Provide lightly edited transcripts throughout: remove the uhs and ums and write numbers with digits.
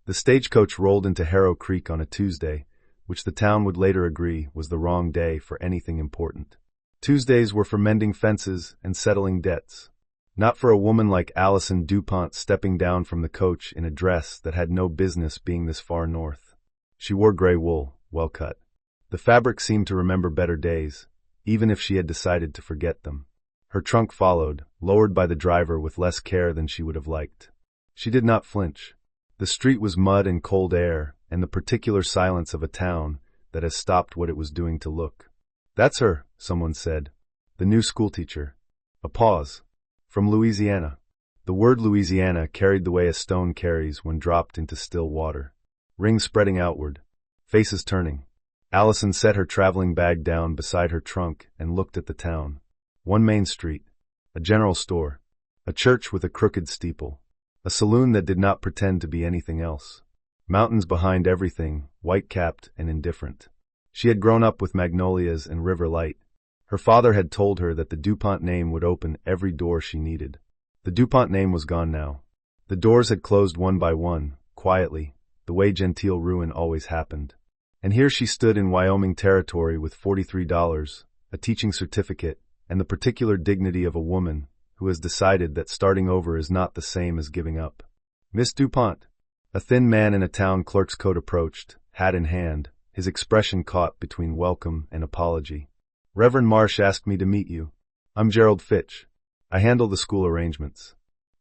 The stagecoach rolled into Harrow Creek on a Tuesday, which the town would later agree was the wrong day for anything important. Tuesdays were for mending fences and settling debts. Not for a woman like Allison DuPont stepping down from the coach in a dress that had no business being this far north. She wore gray wool, well cut. The fabric seemed to remember better days, even if she had decided to forget them. Her trunk followed, lowered by the driver with less care than she would have liked. She did not flinch. The street was mud and cold air, and the particular silence of a town that has stopped what it was doing to look. "That's her," someone said. "The new schoolteacher." A pause. "From Louisiana." The word Louisiana carried the way a stone carries when dropped into still water. Rings spreading outward. Faces turning. Allison set her traveling bag down beside her trunk and looked at the town. One main street. A general store. A church with a crooked steeple. A saloon that did not pretend to be anything else. Mountains behind everything, white-capped and indifferent. She had grown up with magnolias and river light. Her father had told her that the DuPont name would open every door she needed. The DuPont name was gone now. The doors had closed one by one, quietly, the way genteel ruin always happened. And here she stood in Wyoming territory with $43, a teaching certificate, and the particular dignity of a woman who has decided that starting over is not the same as giving up. "Miss DuPont." A thin man in a town clerk's coat approached, hat in hand, his expression caught between welcome and apology. "Reverend Marsh asked me to meet you. I'm Gerald Fitch. I handle the school arrangements."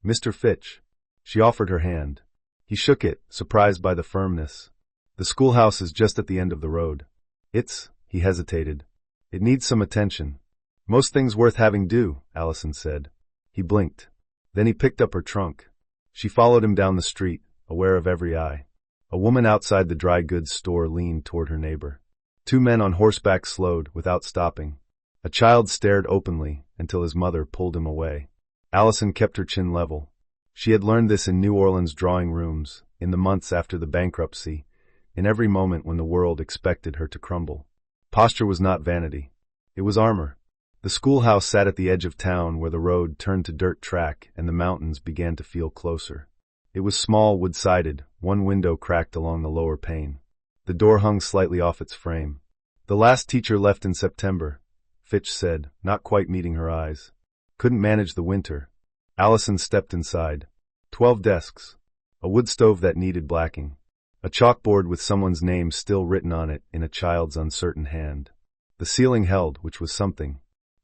"Mr. Fitch." She offered her hand. He shook it, surprised by the firmness. "The schoolhouse is just at the end of the road." He hesitated. "It needs some attention." "Most things worth having do," Allison said. He blinked. Then he picked up her trunk. She followed him down the street, aware of every eye. A woman outside the dry goods store leaned toward her neighbor. Two men on horseback slowed, without stopping. A child stared openly until his mother pulled him away. Allison kept her chin level. She had learned this in New Orleans drawing rooms, in the months after the bankruptcy, in every moment when the world expected her to crumble. Posture was not vanity. It was armor. The schoolhouse sat at the edge of town where the road turned to dirt track and the mountains began to feel closer. It was small, wood-sided, one window cracked along the lower pane. The door hung slightly off its frame. "The last teacher left in September," Fitch said, not quite meeting her eyes. "Couldn't manage the winter." Allison stepped inside. 12 desks. A wood stove that needed blacking. A chalkboard with someone's name still written on it in a child's uncertain hand. The ceiling held, which was something.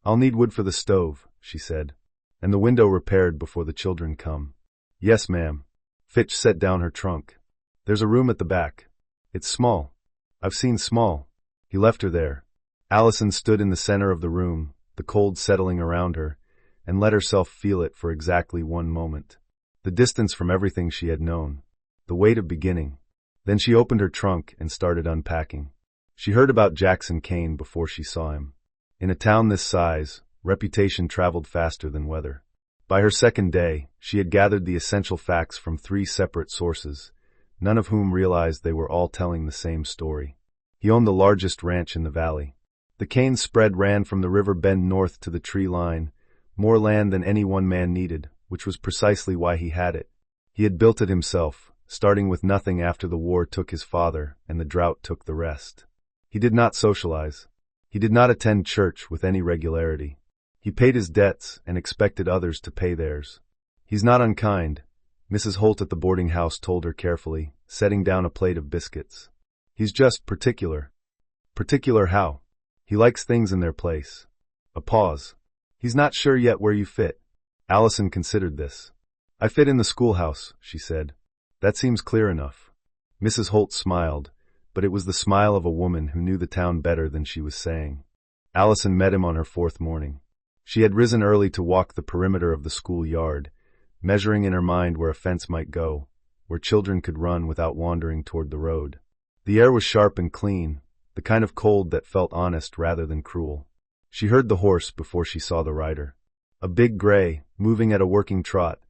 "I'll need wood for the stove," she said. "And the window repaired before the children come." "Yes, ma'am." Fitch set down her trunk. "There's a room at the back. It's small. I've seen small." He left her there. Allison stood in the center of the room, the cold settling around her, and let herself feel it for exactly one moment. The distance from everything she had known. The weight of beginning. Then she opened her trunk and started unpacking. She heard about Jackson Kane before she saw him. In a town this size, reputation traveled faster than weather. By her second day, she had gathered the essential facts from 3 separate sources, none of whom realized they were all telling the same story. He owned the largest ranch in the valley. The Kane spread ran from the river bend north to the tree line, more land than any one man needed, which was precisely why he had it. He had built it himself, starting with nothing after the war took his father and the drought took the rest. He did not socialize. He did not attend church with any regularity. He paid his debts and expected others to pay theirs. "He's not unkind," Mrs. Holt at the boarding house told her carefully, setting down a plate of biscuits. "He's just particular." "Particular how?" "He likes things in their place." A pause. "He's not sure yet where you fit." Allison considered this. "I fit in the schoolhouse," she said. "That seems clear enough." Mrs. Holt smiled, but it was the smile of a woman who knew the town better than she was saying. Allison met him on her 4th morning. She had risen early to walk the perimeter of the school yard, measuring in her mind where a fence might go, where children could run without wandering toward the road. The air was sharp and clean, the kind of cold that felt honest rather than cruel. She heard the horse before she saw the rider. A big gray, moving at a working trot,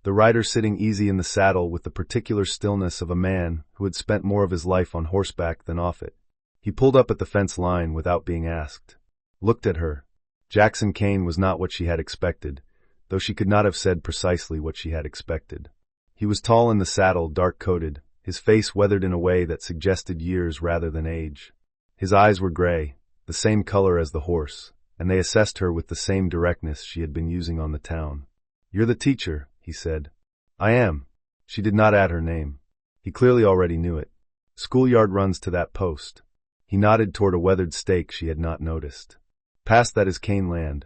the rider sitting easy in the saddle with the particular stillness of a man who had spent more of his life on horseback than off it. He pulled up at the fence line without being asked. Looked at her. Jackson Kane was not what she had expected, though she could not have said precisely what she had expected. He was tall in the saddle, dark-coated, his face weathered in a way that suggested years rather than age. His eyes were gray, the same color as the horse, and they assessed her with the same directness she had been using on the town. "You're the teacher," he said. "I am." She did not add her name. He clearly already knew it. "Schoolyard runs to that post." He nodded toward a weathered stake she had not noticed. "Past that is Kane land."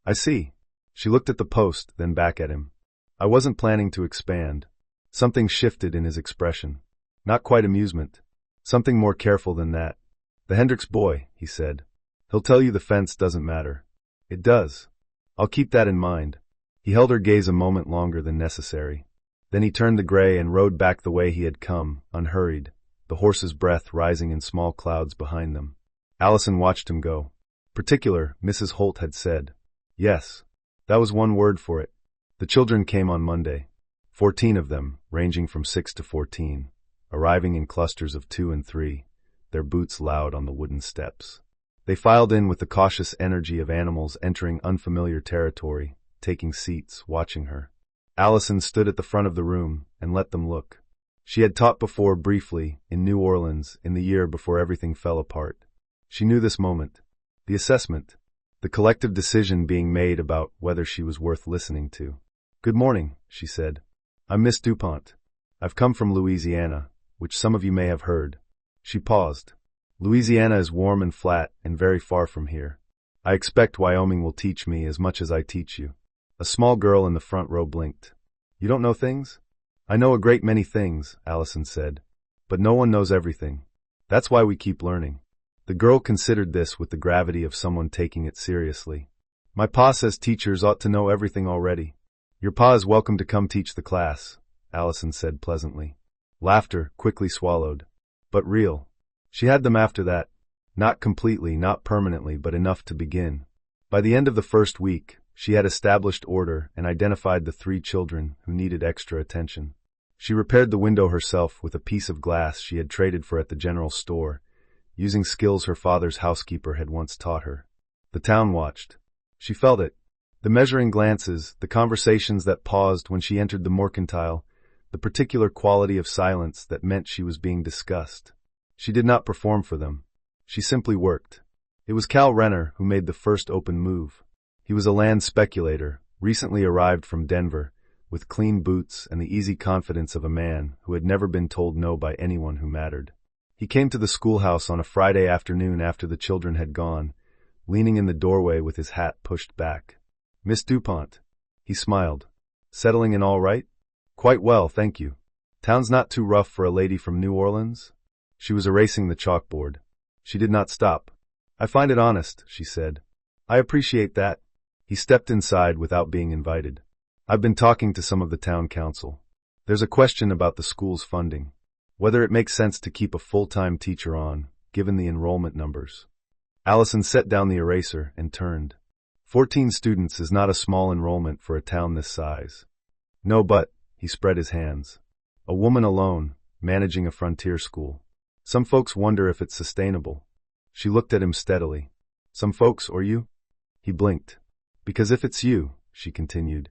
"I see." She looked at the post, then back at him. "I wasn't planning to expand." Something shifted in his expression. Not quite amusement. Something more careful than that. "The Hendricks boy," he said. "He'll tell you the fence doesn't matter." "It does." "I'll keep that in mind." He held her gaze a moment longer than necessary. Then he turned the gray and rode back the way he had come, unhurried, the horse's breath rising in small clouds behind them. Allison watched him go. "Particular," Mrs. Holt had said. Yes. That was one word for it. The children came on Monday. 14 of them, ranging from 6 to 14, arriving in clusters of 2 and 3, their boots loud on the wooden steps. They filed in with the cautious energy of animals entering unfamiliar territory, taking seats, watching her. Allison stood at the front of the room and let them look. She had taught before briefly in New Orleans in the year before everything fell apart. She knew this moment. The assessment. The collective decision being made about whether she was worth listening to. "Good morning," she said. "I'm Miss DuPont. I've come from Louisiana, which some of you may have heard." She paused. "Louisiana is warm and flat and very far from here. I expect Wyoming will teach me as much as I teach you." A small girl in the front row blinked. "You don't know things?" "I know a great many things," Allison said. "But no one knows everything. That's why we keep learning." The girl considered this with the gravity of someone taking it seriously. "My pa says teachers ought to know everything already." "Your pa is welcome to come teach the class," Allison said pleasantly. Laughter, quickly swallowed. But real. She had them after that. Not completely, not permanently, but enough to begin. By the end of the first week, she had established order and identified the 3 children who needed extra attention. She repaired the window herself with a piece of glass she had traded for at the general store, using skills her father's housekeeper had once taught her. The town watched. She felt it. The measuring glances, the conversations that paused when she entered the mercantile, the particular quality of silence that meant she was being discussed. She did not perform for them. She simply worked. It was Cal Renner who made the first open move. He was a land speculator, recently arrived from Denver, with clean boots and the easy confidence of a man who had never been told no by anyone who mattered. He came to the schoolhouse on a Friday afternoon after the children had gone, leaning in the doorway with his hat pushed back. "Miss DuPont." He smiled. "Settling in all right?" "Quite well, thank you. Town's not too rough for a lady from New Orleans?" She was erasing the chalkboard. She did not stop. "I find it honest," she said. "I appreciate that." He stepped inside without being invited. "I've been talking to some of the town council. There's a question about the school's funding. Whether it makes sense to keep a full-time teacher on, given the enrollment numbers." Allison set down the eraser and turned. 14 students is not a small enrollment for a town this size. "No, but," he spread his hands. "A woman alone, managing a frontier school. Some folks wonder if it's sustainable." She looked at him steadily. "Some folks, or you?" He blinked. "Because if it's you," she continued,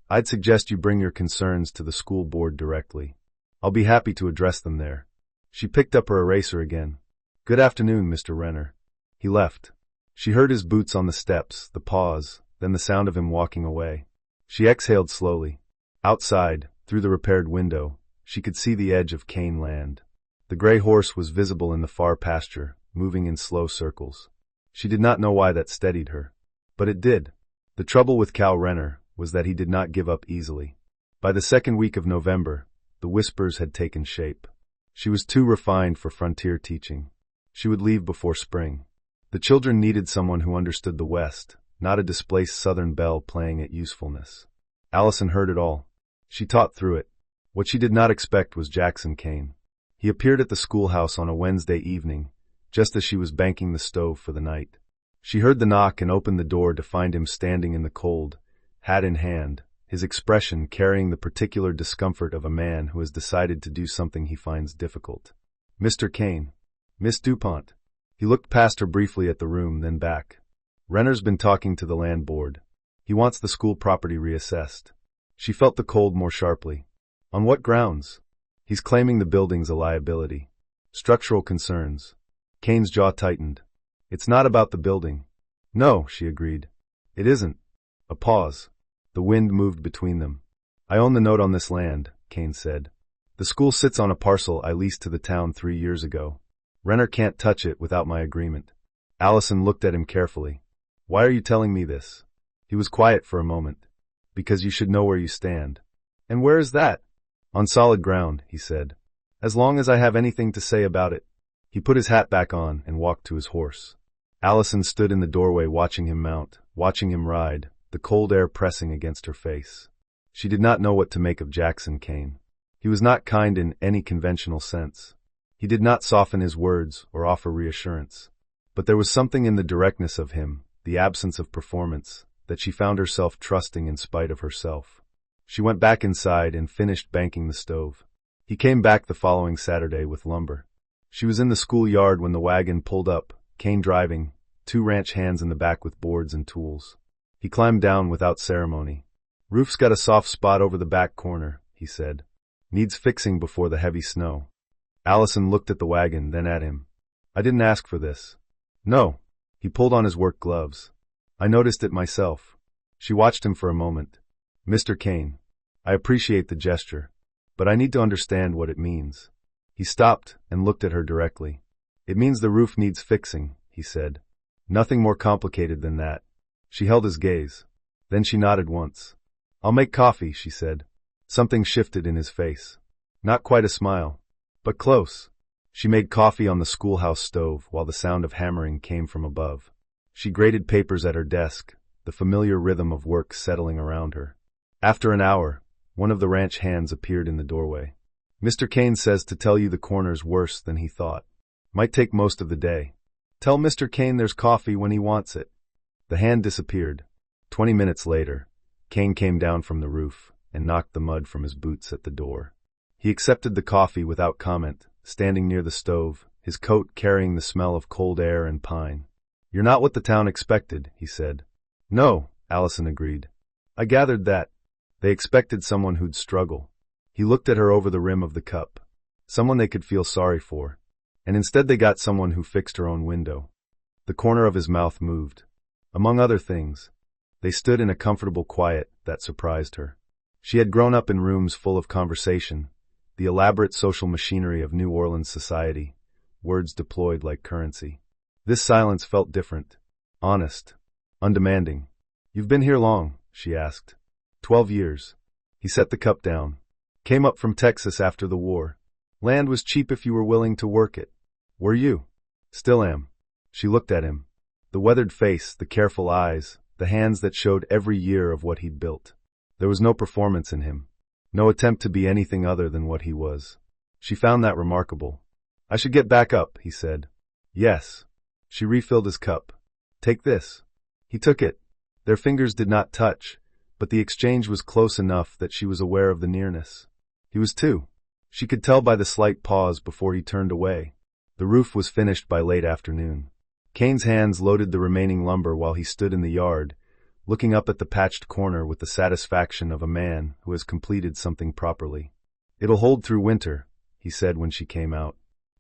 "I'd suggest you bring your concerns to the school board directly. I'll be happy to address them there." She picked up her eraser again. "Good afternoon, Mr. Renner." He left. She heard his boots on the steps, the pause, then the sound of him walking away. She exhaled slowly. Outside, through the repaired window, she could see the edge of Kane land. The gray horse was visible in the far pasture, moving in slow circles. She did not know why that steadied her. But it did. The trouble with Cal Renner was that he did not give up easily. By the second week of November, the whispers had taken shape. She was too refined for frontier teaching. She would leave before spring. The children needed someone who understood the West, not a displaced Southern belle playing at usefulness. Allison heard it all. She taught through it. What she did not expect was Jackson Kane. He appeared at the schoolhouse on a Wednesday evening, just as she was banking the stove for the night. She heard the knock and opened the door to find him standing in the cold, hat in hand, his expression carrying the particular discomfort of a man who has decided to do something he finds difficult. "Mr. Kane." "Miss DuPont." He looked past her briefly at the room, then back. "Renner's been talking to the land board. He wants the school property reassessed." She felt the cold more sharply. "On what grounds?" He's claiming the building's a liability. Structural concerns. Kane's jaw tightened. It's not about the building. No, she agreed. It isn't. A pause. The wind moved between them. I own the note on this land, Kane said. The school sits on a parcel I leased to the town 3 years ago. Renner can't touch it without my agreement. Allison looked at him carefully. Why are you telling me this? He was quiet for a moment. Because you should know where you stand. And where is that? On solid ground, he said. As long as I have anything to say about it. He put his hat back on and walked to his horse. Allison stood in the doorway watching him mount, watching him ride, the cold air pressing against her face. She did not know what to make of Jackson Kane. He was not kind in any conventional sense. He did not soften his words or offer reassurance. But there was something in the directness of him, the absence of performance, that she found herself trusting in spite of herself. She went back inside and finished banking the stove. He came back the following Saturday with lumber. She was in the schoolyard when the wagon pulled up, Kane driving, 2 ranch hands in the back with boards and tools. He climbed down without ceremony. Roof's got a soft spot over the back corner, he said. Needs fixing before the heavy snow. Allison looked at the wagon, then at him. I didn't ask for this. No. He pulled on his work gloves. I noticed it myself. She watched him for a moment. Mr. Kane, I appreciate the gesture, but I need to understand what it means. He stopped and looked at her directly. It means the roof needs fixing, he said. Nothing more complicated than that. She held his gaze. Then she nodded once. I'll make coffee, she said. Something shifted in his face. Not quite a smile, but close. She made coffee on the schoolhouse stove while the sound of hammering came from above. She grated papers at her desk, the familiar rhythm of work settling around her. After an hour, one of the ranch hands appeared in the doorway. Mr. Kane says to tell you the corner's worse than he thought. Might take most of the day. Tell Mr. Kane there's coffee when he wants it. The hand disappeared. 20 minutes later, Kane came down from the roof and knocked the mud from his boots at the door. He accepted the coffee without comment, standing near the stove, his coat carrying the smell of cold air and pine. You're not what the town expected, he said. No, Allison agreed. I gathered that. They expected someone who'd struggle. He looked at her over the rim of the cup. Someone they could feel sorry for. And instead they got someone who fixed her own window. The corner of his mouth moved. Among other things, they stood in a comfortable quiet that surprised her. She had grown up in rooms full of conversation, the elaborate social machinery of New Orleans society, words deployed like currency. This silence felt different, honest, undemanding. You've been here long, she asked. 12 years. He set the cup down. Came up from Texas after the war. Land was cheap if you were willing to work it. Were you? Still am. She looked at him. The weathered face, the careful eyes, the hands that showed every year of what he'd built. There was no performance in him. No attempt to be anything other than what he was. She found that remarkable. I should get back up, he said. Yes. She refilled his cup. Take this. He took it. Their fingers did not touch, but the exchange was close enough that she was aware of the nearness. He was too. She could tell by the slight pause before he turned away. The roof was finished by late afternoon. Kane's hands loaded the remaining lumber while he stood in the yard, looking up at the patched corner with the satisfaction of a man who has completed something properly. It'll hold through winter, he said when she came out.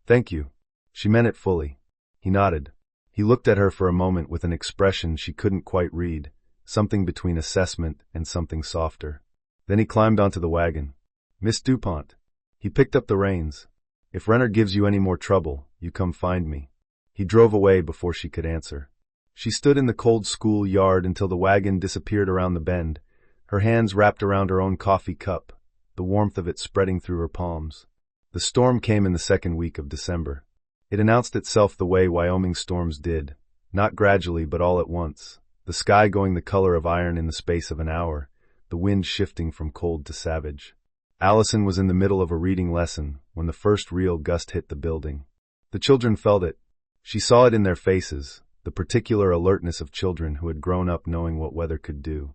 Thank you. She meant it fully. He nodded. He looked at her for a moment with an expression she couldn't quite read, something between assessment and something softer. Then he climbed onto the wagon. Miss DuPont. He picked up the reins. If Renner gives you any more trouble, you come find me. He drove away before she could answer. She stood in the cold school yard until the wagon disappeared around the bend, her hands wrapped around her own coffee cup, the warmth of it spreading through her palms. The storm came in the second week of December. It announced itself the way Wyoming storms did, not gradually but all at once, the sky going the color of iron in the space of an hour, the wind shifting from cold to savage. Allison was in the middle of a reading lesson when the first real gust hit the building. The children felt it. She saw it in their faces, the particular alertness of children who had grown up knowing what weather could do.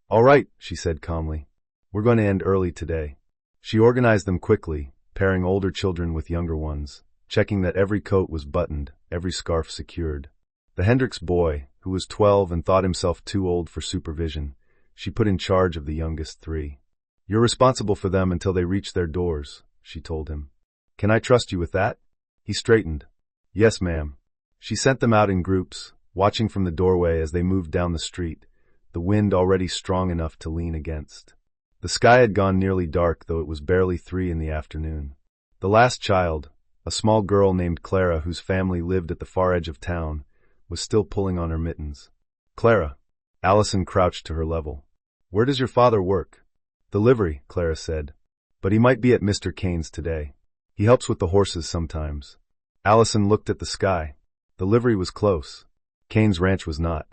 All right, she said calmly. We're going to end early today. She organized them quickly, pairing older children with younger ones, checking that every coat was buttoned, every scarf secured. The Hendricks boy, who was 12 and thought himself too old for supervision, she put in charge of the youngest 3. You're responsible for them until they reach their doors, she told him. Can I trust you with that? He straightened. Yes, ma'am. She sent them out in groups, watching from the doorway as they moved down the street, the wind already strong enough to lean against. The sky had gone nearly dark, though it was barely 3 in the afternoon. The last child, a small girl named Clara whose family lived at the far edge of town, was still pulling on her mittens. Clara. Allison crouched to her level. Where does your father work? The livery, Clara said. But he might be at Mr. Kane's today. He helps with the horses sometimes. Allison looked at the sky. The livery was close. Kane's ranch was not.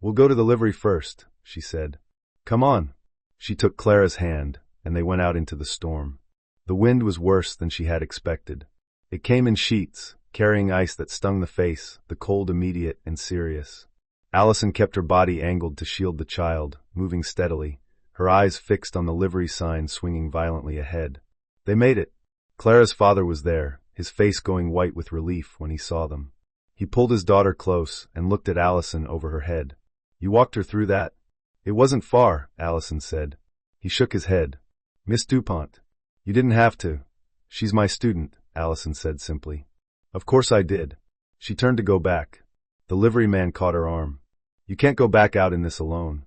We'll go to the livery first, she said. Come on. She took Clara's hand, and they went out into the storm. The wind was worse than she had expected. It came in sheets, carrying ice that stung the face, the cold immediate and serious. Allison kept her body angled to shield the child, moving steadily, her eyes fixed on the livery sign swinging violently ahead. They made it. Clara's father was there, his face going white with relief when he saw them. He pulled his daughter close and looked at Allison over her head. You walked her through that? It wasn't far, Allison said. He shook his head. Miss DuPont. You didn't have to. She's my student, Allison said simply. Of course I did. She turned to go back. The liveryman caught her arm. You can't go back out in this alone.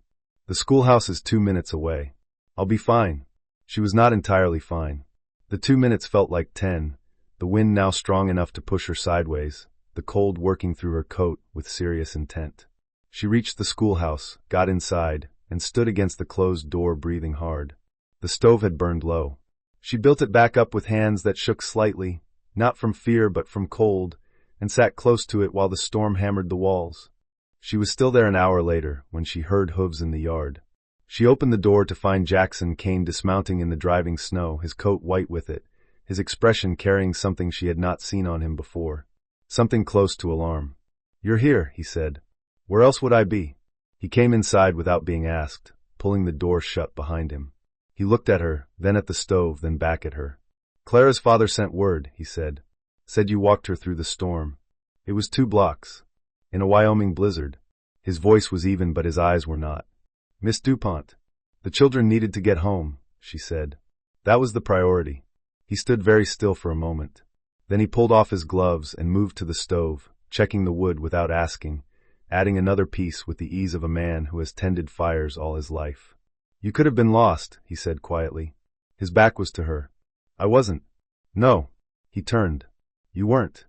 The schoolhouse is 2 minutes away. I'll be fine. She was not entirely fine. The 2 minutes felt like 10, the wind now strong enough to push her sideways, the cold working through her coat with serious intent. She reached the schoolhouse, got inside, and stood against the closed door breathing hard. The stove had burned low. She built it back up with hands that shook slightly, not from fear but from cold, and sat close to it while the storm hammered the walls. She was still there an hour later when she heard hooves in the yard. She opened the door to find Jackson Kane dismounting in the driving snow, his coat white with it, his expression carrying something she had not seen on him before. Something close to alarm. You're here, he said. Where else would I be? He came inside without being asked, pulling the door shut behind him. He looked at her, then at the stove, then back at her. Clara's father sent word, he said. Said you walked her through the storm. It was 2 blocks. In a Wyoming blizzard. His voice was even, but his eyes were not. Miss DuPont. The children needed to get home, she said. That was the priority. He stood very still for a moment. Then he pulled off his gloves and moved to the stove, checking the wood without asking, adding another piece with the ease of a man who has tended fires all his life. You could have been lost, he said quietly. His back was to her. I wasn't. No. He turned. You weren't.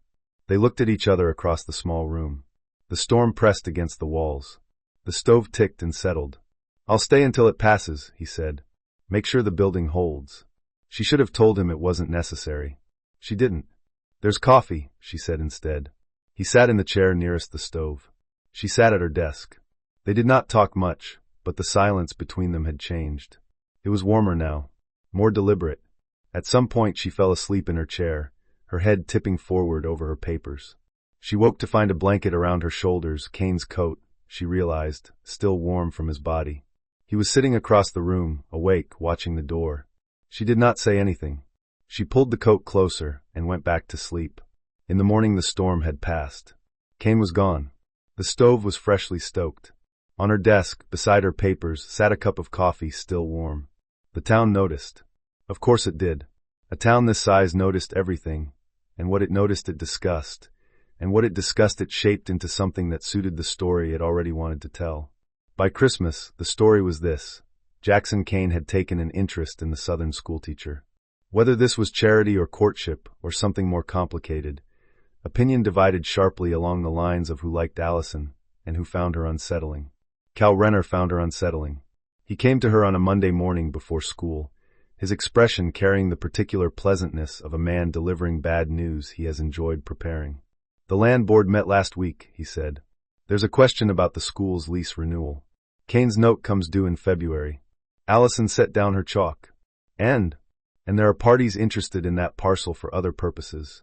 They looked at each other across the small room. The storm pressed against the walls. The stove ticked and settled. I'll stay until it passes, he said. Make sure the building holds. She should have told him it wasn't necessary. She didn't. There's coffee, she said instead. He sat in the chair nearest the stove. She sat at her desk. They did not talk much, but the silence between them had changed. It was warmer now, more deliberate. At some point she fell asleep in her chair, her head tipping forward over her papers. She woke to find a blanket around her shoulders, Kane's coat, she realized, still warm from his body. He was sitting across the room, awake, watching the door. She did not say anything. She pulled the coat closer and went back to sleep. In the morning the storm had passed. Kane was gone. The stove was freshly stoked. On her desk, beside her papers, sat a cup of coffee still warm. The town noticed. Of course it did. A town this size noticed everything, and what it noticed it discussed, and what it discussed it shaped into something that suited the story it already wanted to tell. By Christmas, the story was this. Jackson Kane had taken an interest in the Southern schoolteacher. Whether this was charity or courtship or something more complicated, opinion divided sharply along the lines of who liked Allison and who found her unsettling. Cal Renner found her unsettling. He came to her on a Monday morning before school, his expression carrying the particular pleasantness of a man delivering bad news he has enjoyed preparing. The land board met last week, he said. There's a question about the school's lease renewal. Kane's note comes due in February. Allison set down her chalk. And there are parties interested in that parcel for other purposes.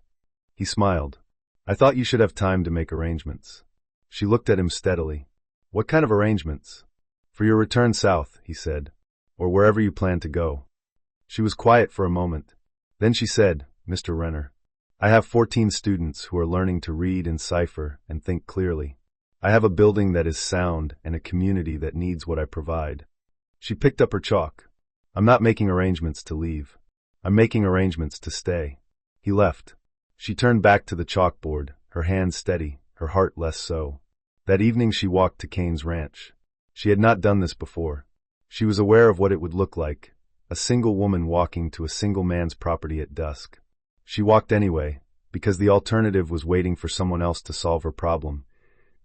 He smiled. I thought you should have time to make arrangements. She looked at him steadily. What kind of arrangements? For your return south, he said, or wherever you plan to go. She was quiet for a moment. Then she said, Mr. Renner, I have 14 students who are learning to read and cipher and think clearly. I have a building that is sound and a community that needs what I provide. She picked up her chalk. I'm not making arrangements to leave. I'm making arrangements to stay." He left. She turned back to the chalkboard, her hands steady, her heart less so. That evening she walked to Kane's ranch. She had not done this before. She was aware of what it would look like, a single woman walking to a single man's property at dusk. She walked anyway, because the alternative was waiting for someone else to solve her problem,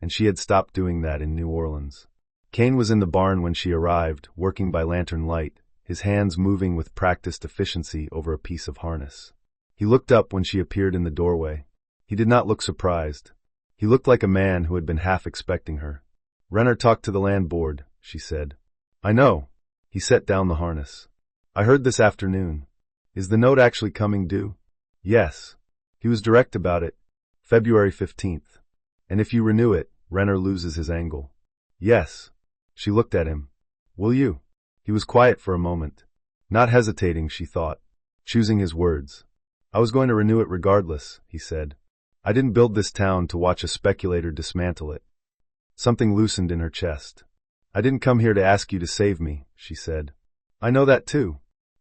and she had stopped doing that in New Orleans. Kane was in the barn when she arrived, working by lantern light, his hands moving with practiced efficiency over a piece of harness. He looked up when she appeared in the doorway. He did not look surprised. He looked like a man who had been half expecting her. "Renner talked to the land board," she said. "I know." He set down the harness. "I heard this afternoon. Is the note actually coming due?" "Yes." He was direct about it. "February 15th. And if you renew it, Renner loses his angle." "Yes." She looked at him. "Will you?" He was quiet for a moment. Not hesitating, she thought. Choosing his words. "I was going to renew it regardless," he said. "I didn't build this town to watch a speculator dismantle it." Something loosened in her chest. "I didn't come here to ask you to save me," she said. "I know that too.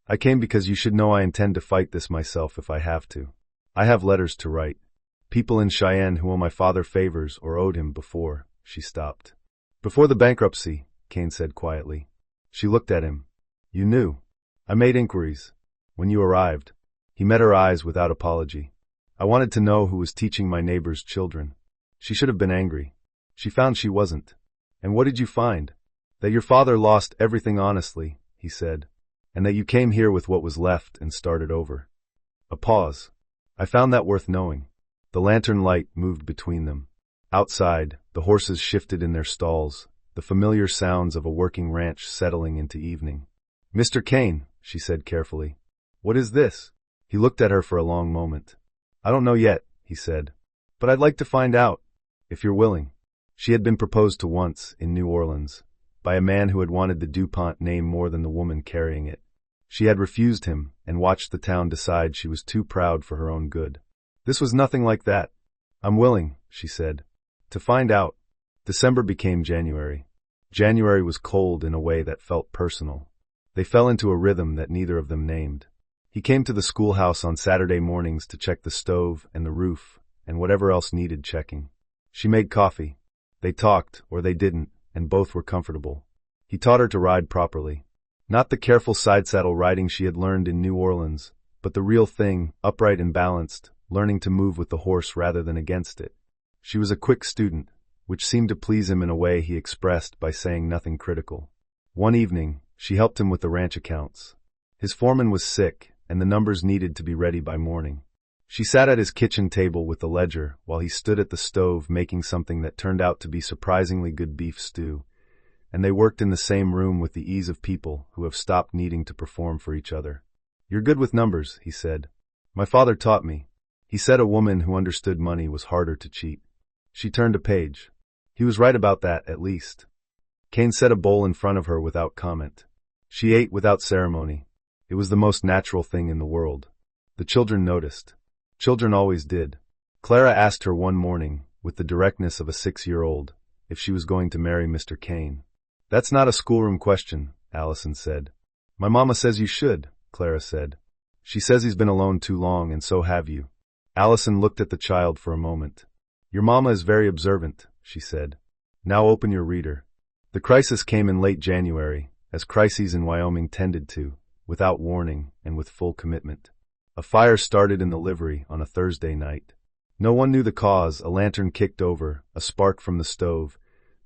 I came because you should know I intend to fight this myself if I have to. I have letters to write. People in Cheyenne who owe my father favors or owed him before." She stopped. "Before the bankruptcy," Kane said quietly. She looked at him. "You knew." "I made inquiries. When you arrived." He met her eyes without apology. "I wanted to know who was teaching my neighbor's children." She should have been angry. She found she wasn't. "And what did you find?" "That your father lost everything honestly," he said, "and that you came here with what was left and started over." A pause. "I found that worth knowing." The lantern light moved between them. Outside, the horses shifted in their stalls, the familiar sounds of a working ranch settling into evening. "Mr. Kane," she said carefully. "What is this?" He looked at her for a long moment. "I don't know yet," he said. "But I'd like to find out, if you're willing." She had been proposed to once, in New Orleans, by a man who had wanted the DuPont name more than the woman carrying it. She had refused him and watched the town decide she was too proud for her own good. This was nothing like that. "I'm willing," she said, "to find out." December became January. January was cold in a way that felt personal. They fell into a rhythm that neither of them named. He came to the schoolhouse on Saturday mornings to check the stove and the roof and whatever else needed checking. She made coffee. They talked, or they didn't, and both were comfortable. He taught her to ride properly. Not the careful side-saddle riding she had learned in New Orleans, but the real thing, upright and balanced, learning to move with the horse rather than against it. She was a quick student, which seemed to please him in a way he expressed by saying nothing critical. One evening, she helped him with the ranch accounts. His foreman was sick, and the numbers needed to be ready by morning. She sat at his kitchen table with the ledger while he stood at the stove making something that turned out to be surprisingly good beef stew, and they worked in the same room with the ease of people who have stopped needing to perform for each other. "You're good with numbers," he said. "My father taught me." He said a woman who understood money was harder to cheat. She turned a page. He was right about that, at least. Kane set a bowl in front of her without comment. She ate without ceremony. It was the most natural thing in the world. The children noticed. Children always did. Clara asked her one morning, with the directness of a 6-year-old, if she was going to marry Mr. Kane. "That's not a schoolroom question," Allison said. "My mama says you should," Clara said. "She says he's been alone too long, and so have you." Allison looked at the child for a moment. "Your mama is very observant," she said. "Now open your reader." The crisis came in late January, as crises in Wyoming tended to, without warning and with full commitment. A fire started in the livery on a Thursday night. No one knew the cause. A lantern kicked over, a spark from the stove,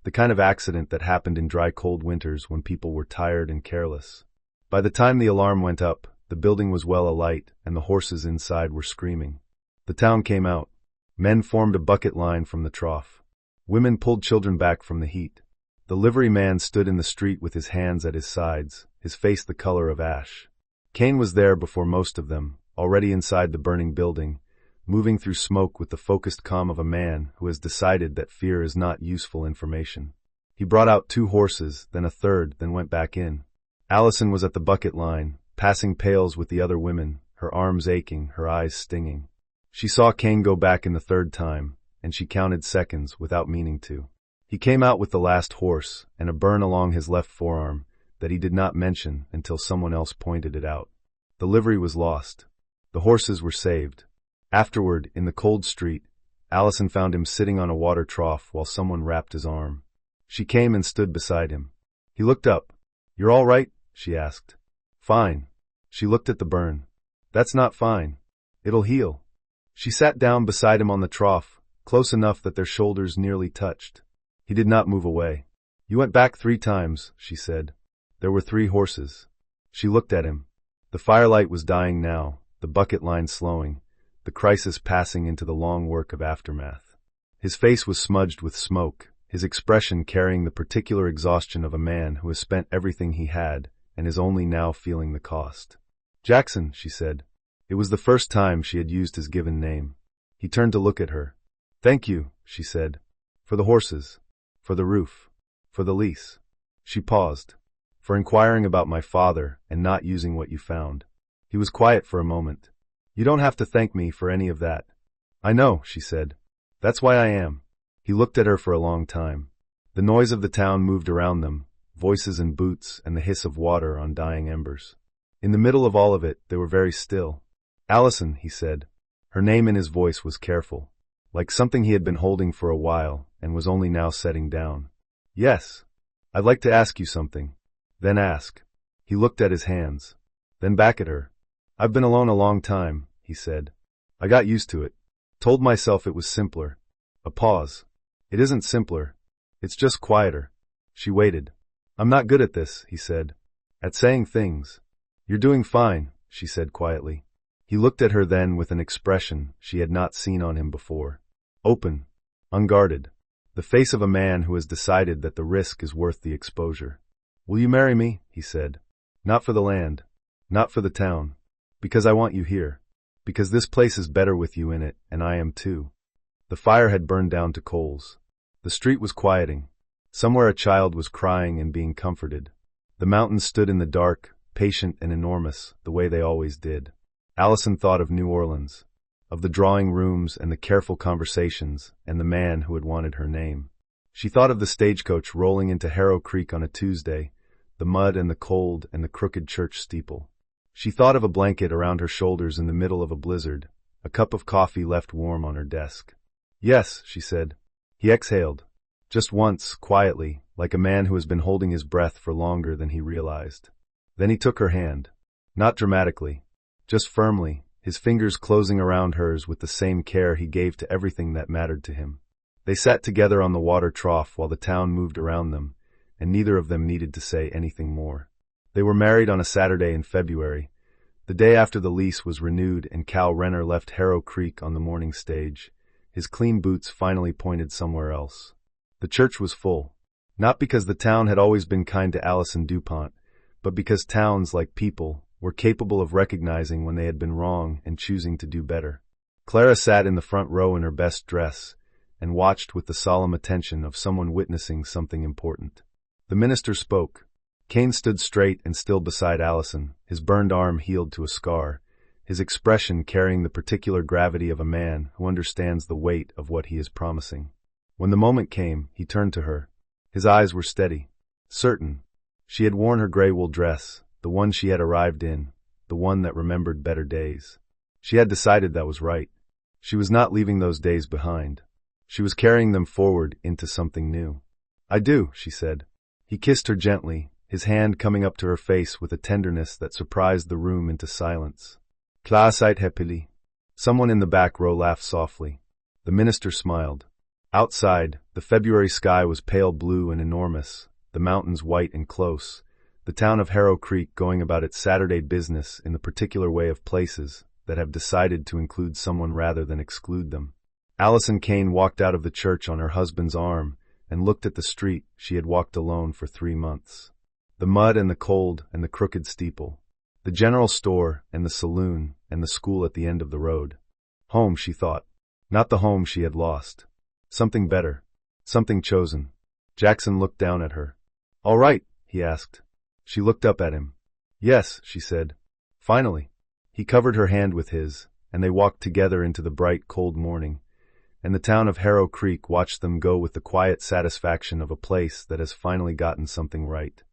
the kind of accident that happened in dry, cold winters when people were tired and careless. By the time the alarm went up, the building was well alight and the horses inside were screaming. The town came out. Men formed a bucket line from the trough. Women pulled children back from the heat. The liveryman stood in the street with his hands at his sides, his face the color of ash. Kane was there before most of them, already inside the burning building, moving through smoke with the focused calm of a man who has decided that fear is not useful information. He brought out 2 horses, then a third, then went back in. Allison was at the bucket line, passing pails with the other women, her arms aching, her eyes stinging. She saw Kane go back in the 3rd time, and she counted seconds without meaning to. He came out with the last horse and a burn along his left forearm that he did not mention until someone else pointed it out. The livery was lost. The horses were saved. Afterward, in the cold street, Allison found him sitting on a water trough while someone wrapped his arm. She came and stood beside him. He looked up. "You're all right?" she asked. "Fine." She looked at the burn. "That's not fine. It'll heal." She sat down beside him on the trough, close enough that their shoulders nearly touched. He did not move away. "You went back 3 times, she said. "There were 3 horses." She looked at him. The firelight was dying now, the bucket line slowing, the crisis passing into the long work of aftermath. His face was smudged with smoke, his expression carrying the particular exhaustion of a man who has spent everything he had and is only now feeling the cost. "Jackson," she said. It was the first time she had used his given name. He turned to look at her. "Thank you," she said. "For the horses. For the roof. For the lease." She paused. "For inquiring about my father and not using what you found." He was quiet for a moment. "You don't have to thank me for any of that." "I know," she said. "That's why I am." He looked at her for a long time. The noise of the town moved around them, voices and boots and the hiss of water on dying embers. In the middle of all of it, they were very still. "Allison," he said. Her name in his voice was careful, like something he had been holding for a while and was only now setting down. "Yes. I'd like to ask you something." "Then ask." He looked at his hands, then back at her. "I've been alone a long time," he said. "I got used to it. Told myself it was simpler." A pause. "It isn't simpler. It's just quieter." She waited. "I'm not good at this," he said. "At saying things." "You're doing fine," she said quietly. He looked at her then with an expression she had not seen on him before. Open. Unguarded. The face of a man who has decided that the risk is worth the exposure. "Will you marry me?" he said. "Not for the land. Not for the town. Because I want you here. Because this place is better with you in it, and I am too." The fire had burned down to coals. The street was quieting. Somewhere a child was crying and being comforted. The mountains stood in the dark, patient and enormous, the way they always did. Allison thought of New Orleans, of the drawing rooms and the careful conversations and the man who had wanted her name. She thought of the stagecoach rolling into Harrow Creek on a Tuesday, the mud and the cold and the crooked church steeple. She thought of a blanket around her shoulders in the middle of a blizzard, a cup of coffee left warm on her desk. "Yes," she said. He exhaled. Just once, quietly, like a man who has been holding his breath for longer than he realized. Then he took her hand. Not dramatically, just firmly, his fingers closing around hers with the same care he gave to everything that mattered to him. They sat together on the water trough while the town moved around them, and neither of them needed to say anything more. They were married on a Saturday in February, the day after the lease was renewed and Cal Renner left Harrow Creek on the morning stage. His clean boots finally pointed somewhere else. The church was full. Not because the town had always been kind to Allison DuPont, but because towns, like people, were capable of recognizing when they had been wrong and choosing to do better. Clara sat in the front row in her best dress and watched with the solemn attention of someone witnessing something important. The minister spoke. Kane stood straight and still beside Allison, his burned arm healed to a scar, his expression carrying the particular gravity of a man who understands the weight of what he is promising. When the moment came, he turned to her. His eyes were steady, certain. She had worn her gray wool dress, the one she had arrived in, the one that remembered better days. She had decided that was right. She was not leaving those days behind. She was carrying them forward into something new. "I do," she said. He kissed her gently, his hand coming up to her face with a tenderness that surprised the room into silence. "Klaasait happily." Someone in the back row laughed softly. The minister smiled. Outside, the February sky was pale blue and enormous, the mountains white and close, the town of Harrow Creek going about its Saturday business in the particular way of places that have decided to include someone rather than exclude them. Allison Kane walked out of the church on her husband's arm and looked at the street she had walked alone for 3 months. The mud and the cold and the crooked steeple. The general store and the saloon and the school at the end of the road. Home, she thought. Not the home she had lost. Something better. Something chosen. Jackson looked down at her. "All right," he asked. She looked up at him. "Yes," she said. "Finally." He covered her hand with his, and they walked together into the bright, cold morning, and the town of Harrow Creek watched them go with the quiet satisfaction of a place that has finally gotten something right.